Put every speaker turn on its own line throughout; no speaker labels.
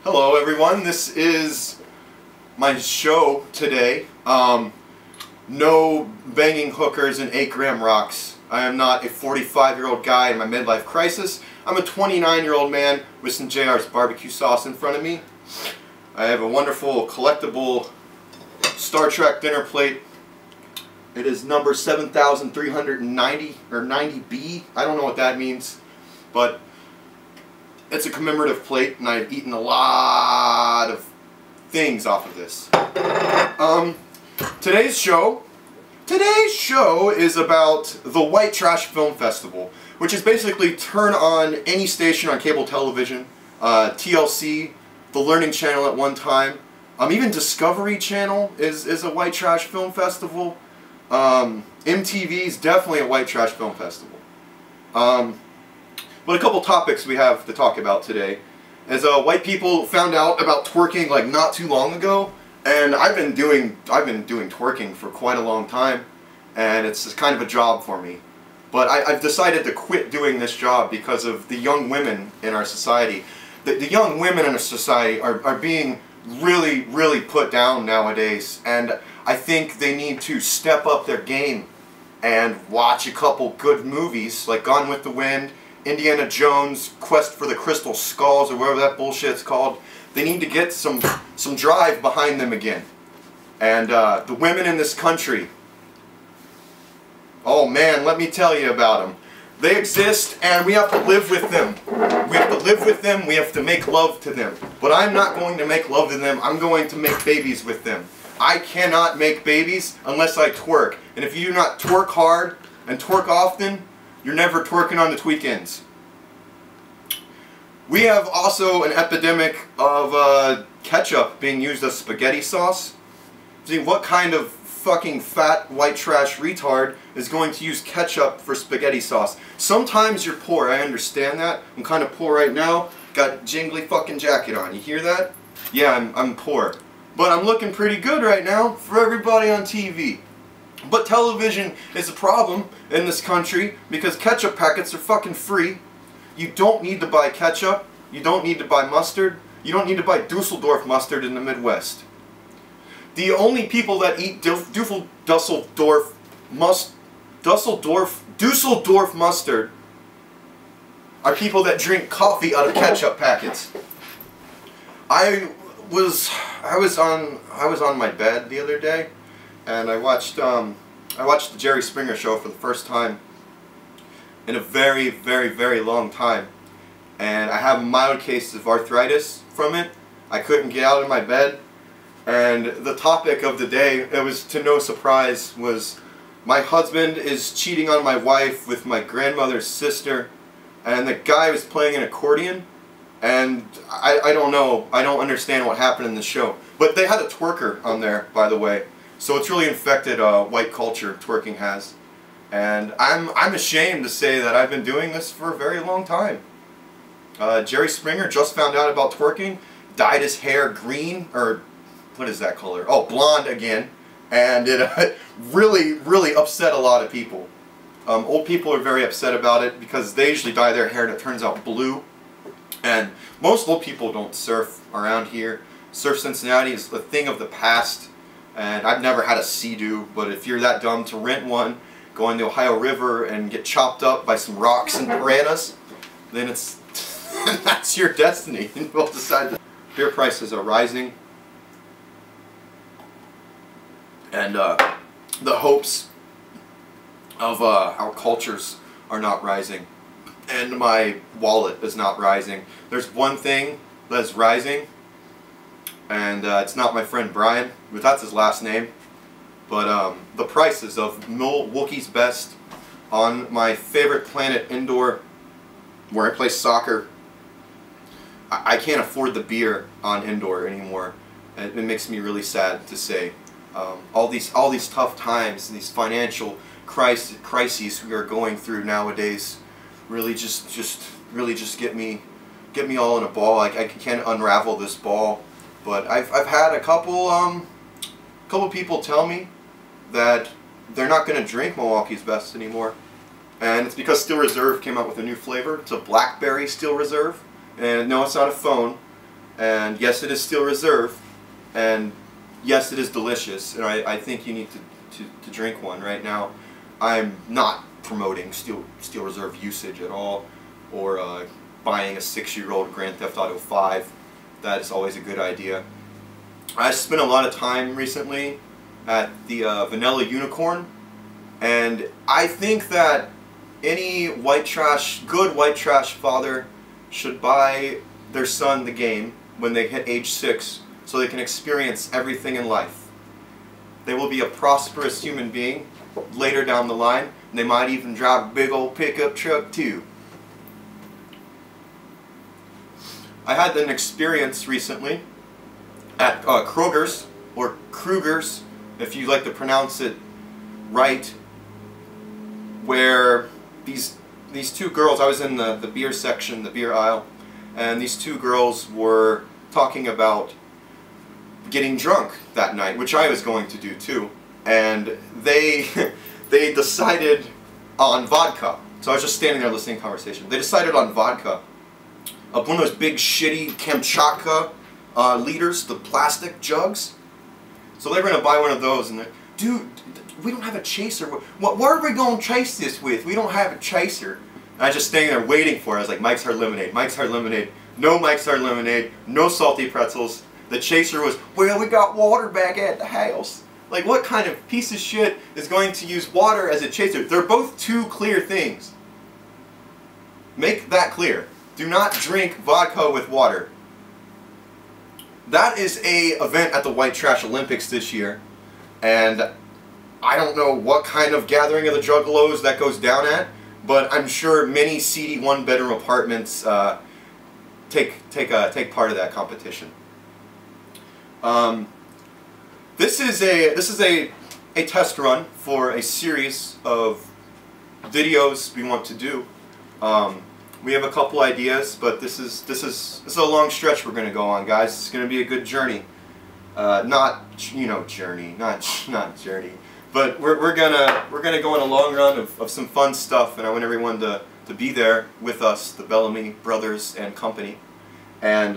Hello everyone, this is my show today. No banging hookers and 8-gram rocks. I am not a 45-year-old guy in my midlife crisis. I'm a 29-year-old man with some JR's barbecue sauce in front of me. I have a wonderful collectible Star Trek dinner plate. It is number 7,390 or 90B. I don't know what that means, but it's a commemorative plate, and I've eaten a lot of things off of this. Today's show is about the White Trash Film Festival, which is basically turn on any station on cable television, TLC, the Learning Channel at one time, even Discovery Channel is a White Trash Film Festival. MTV is definitely a White Trash Film Festival. But a couple topics we have to talk about today is white people found out about twerking like not too long ago, and I've been doing twerking for quite a long time, and it's kind of a job for me. But I've decided to quit doing this job because of the young women in our society. The young women in our society are being really put down nowadays, and I think they need to step up their game and watch a couple good movies like Gone with the Wind, Indiana Jones, Quest for the Crystal Skulls, or whatever that bullshit's called. They need to get some drive behind them again. And the women in this country, oh man, let me tell you about them. They exist, and we have to live with them. We have to live with them, we have to make love to them. But I'm not going to make love to them, I'm going to make babies with them. I cannot make babies unless I twerk. And if you do not twerk hard and twerk often, you're never twerking on the weekends. We have also an epidemic of ketchup being used as spaghetti sauce. See, what kind of fucking fat white trash retard is going to use ketchup for spaghetti sauce? Sometimes you're poor, I understand that. I'm kind of poor right now. Got jingly fucking jacket on. You hear that? Yeah, I'm poor. But I'm looking pretty good right now for everybody on TV. But television is a problem in this country because ketchup packets are fucking free. You don't need to buy ketchup. You don't need to buy mustard. You don't need to buy Dusseldorf mustard in the Midwest. The only people that eat Dusseldorf mustard are people that drink coffee out of ketchup packets. I was on my bed the other day, and I watched the Jerry Springer show for the first time in a very long time, and I have a mild case of arthritis from it. I couldn't get out of my bed, and the topic of the day, it was to no surprise, was my husband is cheating on my wife with my grandmother's sister, and the guy was playing an accordion. And I don't know, I don't understand what happened in the show. But they had a twerker on there, by the way. So it's really infected white culture, twerking has. And I'm ashamed to say that I've been doing this for a very long time. Jerry Springer just found out about twerking, dyed his hair green, or what is that color? Oh, blonde again. And it really upset a lot of people. Old people are very upset about it because they usually dye their hair and it turns out blue. And most old people don't surf around here. Surf Cincinnati is a thing of the past, and I've never had a Sea-Doo, but if you're that dumb to rent one, go in the Ohio River and get chopped up by some rocks and piranhas, then it's that's your destiny. And we'll decide that beer prices are rising, and the hopes of our cultures are not rising. And my wallet is not rising. There's one thing that's rising, and it's not my friend Brian, but that's his last name. But the prices of Milwaukee's Best on my favorite planet indoor, where I play soccer, I can't afford the beer on indoor anymore. And it makes me really sad to say. All these tough times, these financial crises we are going through nowadays, really just get me all in a ball. I can't unravel this ball. But I've had a couple people tell me that they're not going to drink Milwaukee's Best anymore, and it's because Steel Reserve came out with a new flavor. It's a blackberry Steel Reserve, and no, it's not a phone. And yes, it is Steel Reserve, and yes, it is delicious, and I think you need to drink one right now. I'm not promoting Steel Reserve usage at all, or buying a 6-year-old Grand Theft Auto 5. That is always a good idea. I spent a lot of time recently at the Vanilla Unicorn, and I think that any good white trash father should buy their son the game when they hit age 6 so they can experience everything in life. They will be a prosperous human being later down the line, and they might even drive a big old pickup truck too. I had an experience recently at Kroger's, or Kruger's, if you like to pronounce it right, where these two girls, I was in the beer section, the beer aisle, and these two girls were talking about getting drunk that night, which I was going to do too, and they they decided on vodka. So I was just standing there listening to conversation. They decided on vodka. One of those big shitty Kamchatka liters, the plastic jugs. So they're going to buy one of those, and they're, dude, we don't have a chaser. What are we going to chase this with? We don't have a chaser. And I was just standing there waiting for it. I was like, Mike's Hard Lemonade, Mike's Hard Lemonade. No Mike's Hard Lemonade, no salty pretzels. The chaser was, well, we got water back at the house. Like, what kind of piece of shit is going to use water as a chaser? They're both two clear things. Make that clear. Do not drink vodka with water. That is a event at the White Trash Olympics this year, and I don't know what kind of gathering of the Juggalos that goes down at, but I'm sure many seedy one-bedroom apartments take part of that competition. This is a test run for a series of videos we want to do. We have a couple ideas, but this is a long stretch we're going to go on, guys. It's going to be a good journey. Not journey, not journey. But we're gonna go on a long run of some fun stuff, and I want everyone to be there with us, the Bellamy brothers and company. And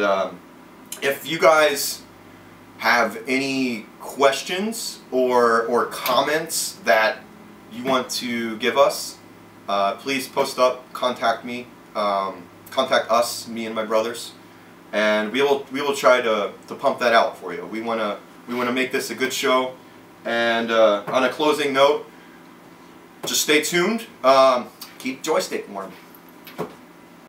if you guys have any questions or comments that you want to give us, please post up, contact me, contact us, me and my brothers, and we will try to pump that out for you. We wanna make this a good show. And on a closing note, just stay tuned. Keep joystick warm.